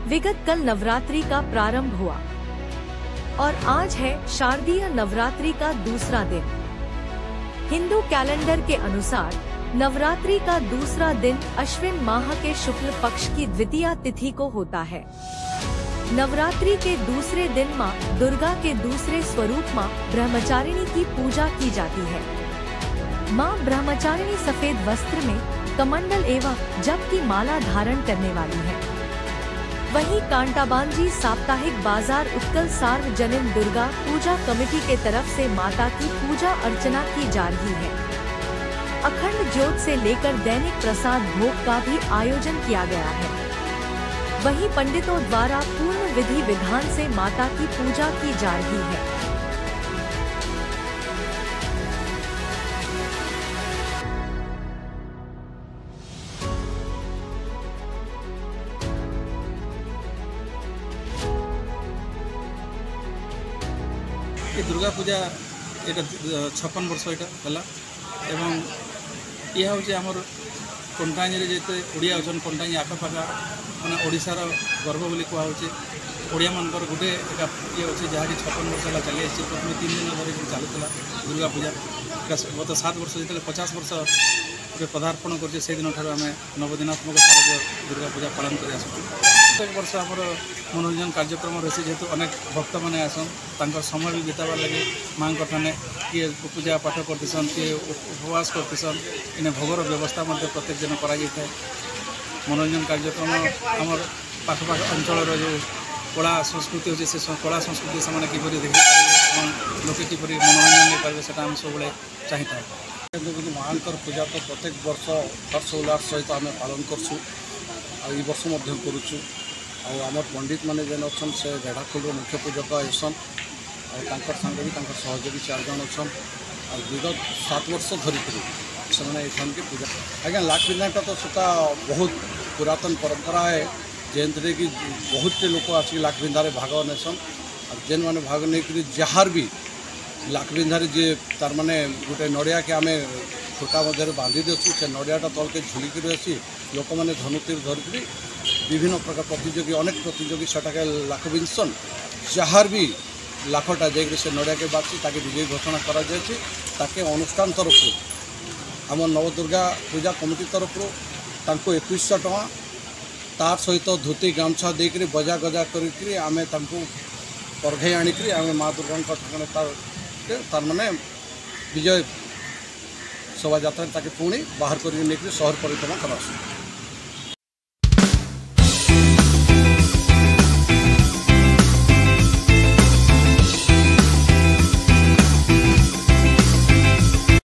विगत कल नवरात्रि का प्रारंभ हुआ और आज है शारदीय नवरात्रि का दूसरा दिन। हिंदू कैलेंडर के अनुसार नवरात्रि का दूसरा दिन अश्विन माह के शुक्ल पक्ष की द्वितीया तिथि को होता है। नवरात्रि के दूसरे दिन माँ दुर्गा के दूसरे स्वरूप माँ ब्रह्मचारिणी की पूजा की जाती है। माँ ब्रह्मचारिणी सफेद वस्त्र में कमंडल एवं जप की माला धारण करने वाली है। वहीं कांटाबांजी साप्ताहिक बाजार उत्कल सार्वजनिक दुर्गा पूजा कमेटी के तरफ से माता की पूजा अर्चना की जा रही है। अखंड ज्योत से लेकर दैनिक प्रसाद भोग का भी आयोजन किया गया है। वहीं पंडितों द्वारा पूर्ण विधि विधान से माता की पूजा की जा रही है। ये दुर्गा पूजा एटा 56 वर्ष एटा हला एवं यह हूँ आमर कंटाई जेते ओडिया अच्छा कंटाई आखपाखा मैंने ओडार गर्व बोली कहुचे ओडिया मानकर गोटे ये अच्छे जहाँकि 56 वर्ष है चली आई। प्रथम 3 दिन धरिक चलूला दुर्गा पूजा गत 7 वर्ष जो 50 वर्ष पदार्पण कर दिन ठार आम नवदिनात्मक शारदीय दुर्गा पूजा पालन कर प्रत्येक वर्ष आमर मनोरंजन कार्यक्रम रही जेहेतु अनेक भक्त मैंने आसन समय भी बिताबार लगे माँ ठाने किए पूजा पाठ करतीसन किए उपवास करतीसन इन्हें भोगर व्यवस्था प्रत्येक दिन कर मनोरंजन कार्यक्रम आमर पाखपाख अंचल जो कला संस्कृति होती से कला संस्कृति से किपरि देखिपारे लोके किपरि मनोरंजन नहीं पारे से सब चाहिए था। महांकर पूजा तो प्रत्येक वर्ष हर्ष उल्लास सहित आम पालन करसु आई वर्ष करुचु आमर पंडित मैंने जेन अच्छा से रेढ़ाखोल मुख्य पूजक आसन सांगे भी सहयोगी 4 जन अच्छा विगत 7 वर्ष धरिक से पूजा आज्ञा लाख बिंदाटा तो सीटा बहुत पुरातन परंपरा है जेनते कि बहुत लोक आसिक लाख बिंधारे भाग नेसन जेन मैंने भाग नहीं जार भी लाख बिंधारे जे तार माने गोटे नड़िया के आम खुटा मध्य बांधि देसु से नड़ियाटा तल के झुलिकी आसी लोक मैंने धनुतीर धरिकी विभिन्न प्रकार प्रतियोगी अनेक प्रतियोगी सेटाके लाख बिंसन जार भी लाखटा जाकर से नड़िया के बासी ताकि विजयी घोषणा करा ताके अनुष्ठान तरफ आम नवदुर्गा पूजा कमिटी तरफ 2100 टଙ୍କା तार सहित धोती गामछा देकर बजा गजा करी आम परघे आणिक आम माँ दुर्गा तार माने विजय शोभा यात्रा पुणी बाहर कर सहर परिक्रमा करा।